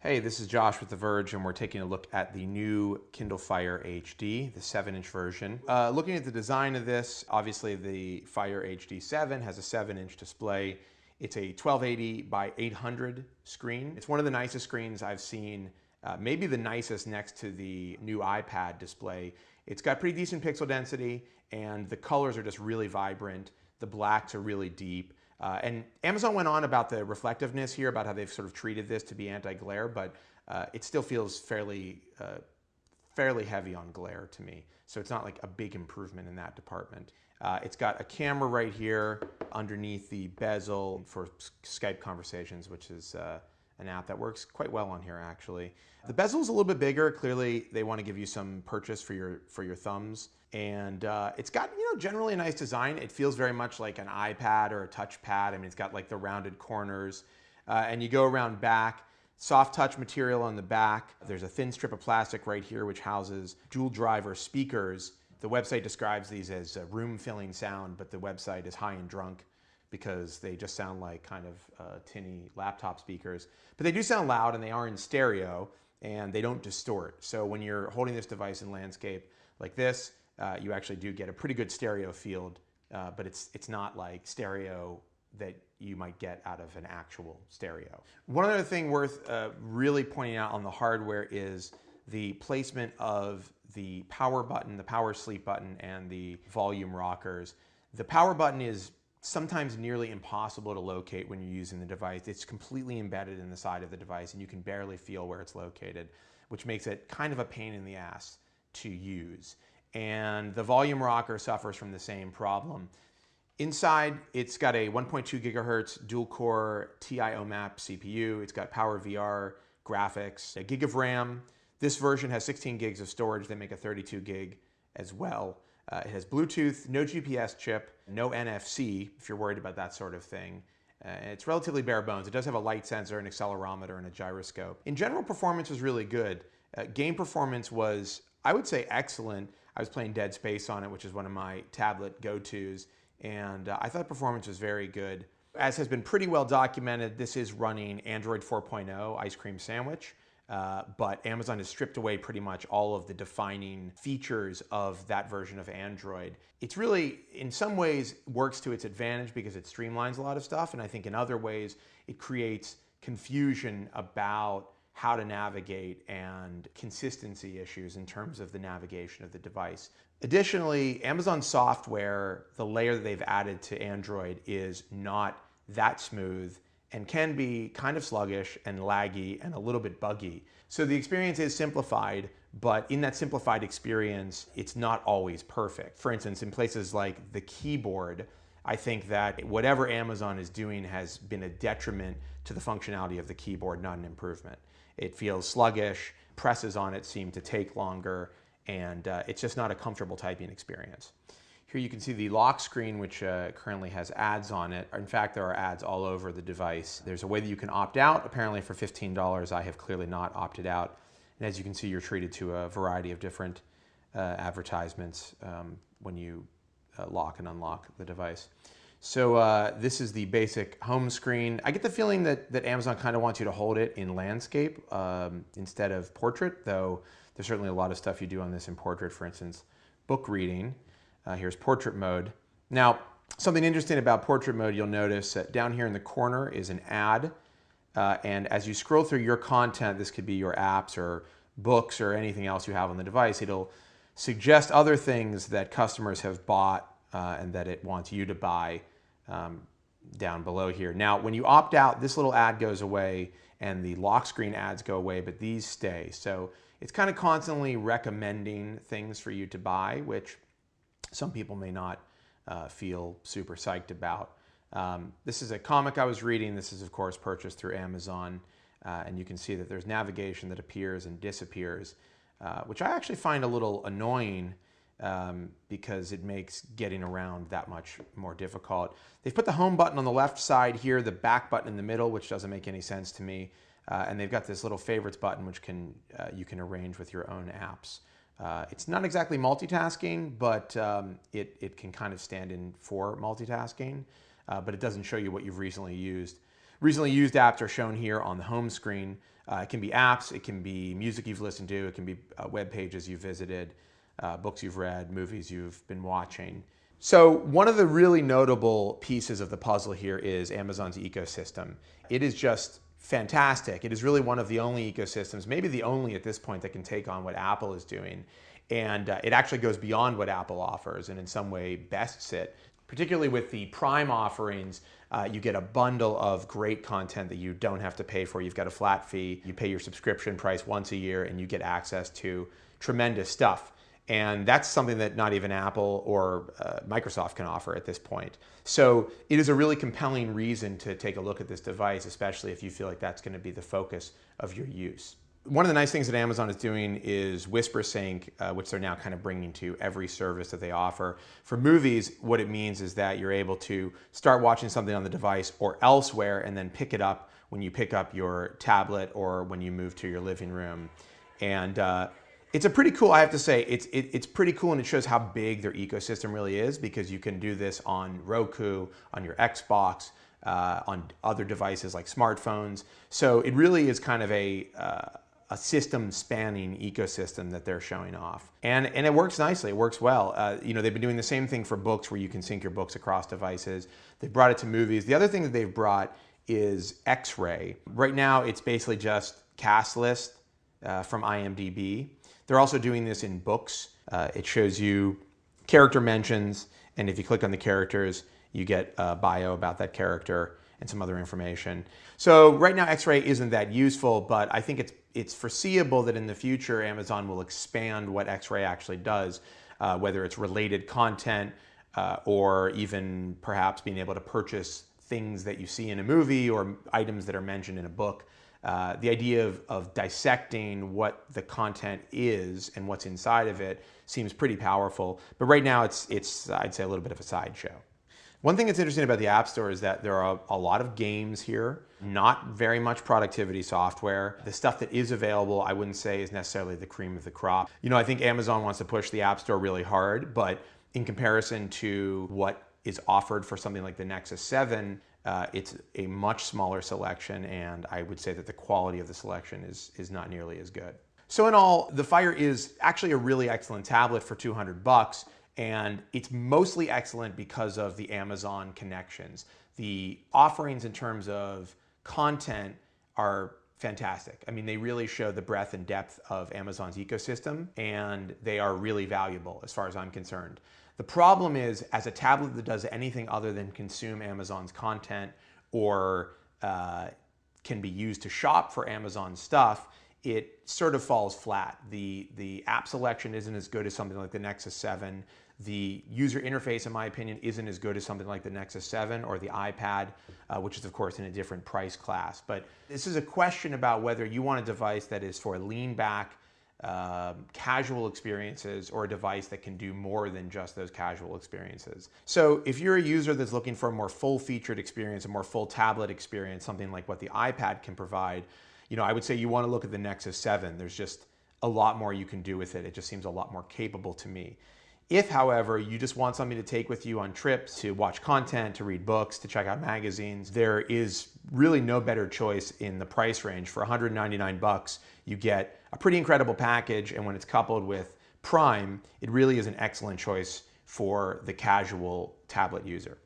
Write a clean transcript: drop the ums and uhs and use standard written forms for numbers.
Hey, this is Josh with The Verge, and we're taking a look at the new Kindle Fire HD, the 7-inch version. Looking at the design of this, obviously the Fire HD 7 has a 7-inch display. It's a 1280 by 800 screen. It's one of the nicest screens I've seen, maybe the nicest next to the new iPad display. It's got pretty decent pixel density, and the colors are just really vibrant. The blacks are really deep. And Amazon went on about the reflectiveness here, about how they've sort of treated this to be anti-glare, but it still feels fairly heavy on glare to me. So it's not like a big improvement in that department. It's got a camera right here underneath the bezel for Skype conversations, which is an app that works quite well on here, actually. The bezel is a little bit bigger. Clearly, they want to give you some purchase for your thumbs. And it's got, generally a nice design. It feels very much like an iPad or a touchpad. I mean, it's got like the rounded corners. And you go around back, soft touch material on the back. There's a thin strip of plastic right here, which houses dual driver speakers. The website describes these as room-filling sound, but the website is high and drunk because they just sound like kind of tinny laptop speakers. But they do sound loud, and they are in stereo, and they don't distort. So when you're holding this device in landscape like this, you actually do get a pretty good stereo field, but it's not like stereo that you might get out of an actual stereo. One other thing worth really pointing out on the hardware is the placement of the power button, the power sleep button, and the volume rockers. The power button is sometimes nearly impossible to locate when you're using the device. It's completely embedded in the side of the device, and you can barely feel where it's located, which makes it kind of a pain in the ass to use. And the volume rocker suffers from the same problem. Inside, it's got a 1.2 gigahertz dual-core TI-OMAP CPU. It's got PowerVR graphics, a gig of RAM. This version has 16 gigs of storage. They make a 32 gig as well. It has Bluetooth, no GPS chip, no NFC, if you're worried about that sort of thing. It's relatively bare bones. It does have a light sensor, an accelerometer, and a gyroscope. In general, performance was really good. Game performance was, I would say, excellent. I was playing Dead Space on it, which is one of my tablet go-tos, and I thought performance was very good. As has been pretty well documented, this is running Android 4.0 Ice Cream Sandwich, but Amazon has stripped away pretty much all of the defining features of that version of Android. It's really, in some ways, works to its advantage because it streamlines a lot of stuff, and I think in other ways, it creates confusion about how to navigate and consistency issues in terms of the navigation of the device. Additionally, Amazon software, the layer that they've added to Android, is not that smooth and can be kind of sluggish and laggy and a little bit buggy. So the experience is simplified, but in that simplified experience, it's not always perfect. For instance, in places like the keyboard, I think that whatever Amazon is doing has been a detriment to the functionality of the keyboard, not an improvement. It feels sluggish, presses on it seem to take longer, and it's just not a comfortable typing experience. Here you can see the lock screen, which currently has ads on it. In fact, there are ads all over the device. There's a way that you can opt out. Apparently for $15, I have clearly not opted out. And as you can see, you're treated to a variety of different advertisements when you lock and unlock the device. So this is the basic home screen. I get the feeling that Amazon kind of wants you to hold it in landscape instead of portrait, though there's certainly a lot of stuff you do on this in portrait. For instance, book reading. Here's portrait mode. Now, something interesting about portrait mode, you'll notice that down here in the corner is an ad. And as you scroll through your content, this could be your apps or books or anything else you have on the device, it'll suggest other things that customers have bought and that it wants you to buy down below here. Now, when you opt out, this little ad goes away and the lock screen ads go away, but these stay. So it's kind of constantly recommending things for you to buy, which some people may not feel super psyched about. This is a comic I was reading. This is, of course, purchased through Amazon. And you can see that there's navigation that appears and disappears, which I actually find a little annoying because it makes getting around that much more difficult. They've put the home button on the left side here, the back button in the middle, which doesn't make any sense to me. And they've got this little favorites button, which you can arrange with your own apps. It's not exactly multitasking, but it can kind of stand in for multitasking, but it doesn't show you what you've recently used. Recently used apps are shown here on the home screen. It can be apps, it can be music you've listened to, it can be web pages you've visited, books you've read, movies you've been watching. So one of the really notable pieces of the puzzle here is Amazon's ecosystem. It is just fantastic. It is really one of the only ecosystems, maybe the only at this point, that can take on what Apple is doing. And it actually goes beyond what Apple offers and in some way bests it. Particularly with the Prime offerings, you get a bundle of great content that you don't have to pay for. You've got a flat fee, you pay your subscription price once a year, and you get access to tremendous stuff. And that's something that not even Apple or Microsoft can offer at this point. So it is a really compelling reason to take a look at this device, especially if you feel like that's going to be the focus of your use. One of the nice things that Amazon is doing is Whisper Sync, which they're now kind of bringing to every service that they offer. For movies, what it means is that you're able to start watching something on the device or elsewhere and then pick it up when you pick up your tablet or when you move to your living room. And it's a pretty cool, I have to say, it's pretty cool, and it shows how big their ecosystem really is, because you can do this on Roku, on your Xbox, on other devices like smartphones. So it really is kind of a system-spanning ecosystem that they're showing off. And it works nicely, it works well. You know, they've been doing the same thing for books, where you can sync your books across devices. They've brought it to movies. The other thing that they've brought is X-Ray. Right now, it's basically just cast list from IMDb. They're also doing this in books. It shows you character mentions, and if you click on the characters, you get a bio about that character and some other information. So right now, X-Ray isn't that useful, but I think it's foreseeable that in the future, Amazon will expand what X-Ray actually does, whether it's related content or even perhaps being able to purchase things that you see in a movie or items that are mentioned in a book. The idea of dissecting what the content is and what's inside of it seems pretty powerful. But right now, it's I'd say, a little bit of a sideshow. One thing that's interesting about the App Store is that there are a lot of games here, not very much productivity software. The stuff that is available, I wouldn't say is necessarily the cream of the crop. You know, I think Amazon wants to push the App Store really hard, but in comparison to what is offered for something like the Nexus 7, it's a much smaller selection, and I would say that the quality of the selection is not nearly as good. So in all, the Fire is actually a really excellent tablet for $200, and it's mostly excellent because of the Amazon connections. The offerings in terms of content are fantastic. I mean, they really show the breadth and depth of Amazon's ecosystem, and they are really valuable as far as I'm concerned. The problem is, as a tablet that does anything other than consume Amazon's content or can be used to shop for Amazon stuff, it sort of falls flat. The app selection isn't as good as something like the Nexus 7. The user interface, in my opinion, isn't as good as something like the Nexus 7 or the iPad, which is, of course, in a different price class. But this is a question about whether you want a device that is for lean back, casual experiences, or a device that can do more than just those casual experiences. So if you're a user that's looking for a more full-featured experience, a more full tablet experience, something like what the iPad can provide, you know, I would say you want to look at the Nexus 7. There's just a lot more you can do with it. It just seems a lot more capable to me. If, however, you just want something to take with you on trips, to watch content, to read books, to check out magazines, there is really no better choice in the price range. For $199, you get a pretty incredible package, and when it's coupled with Prime, it really is an excellent choice for the casual tablet user.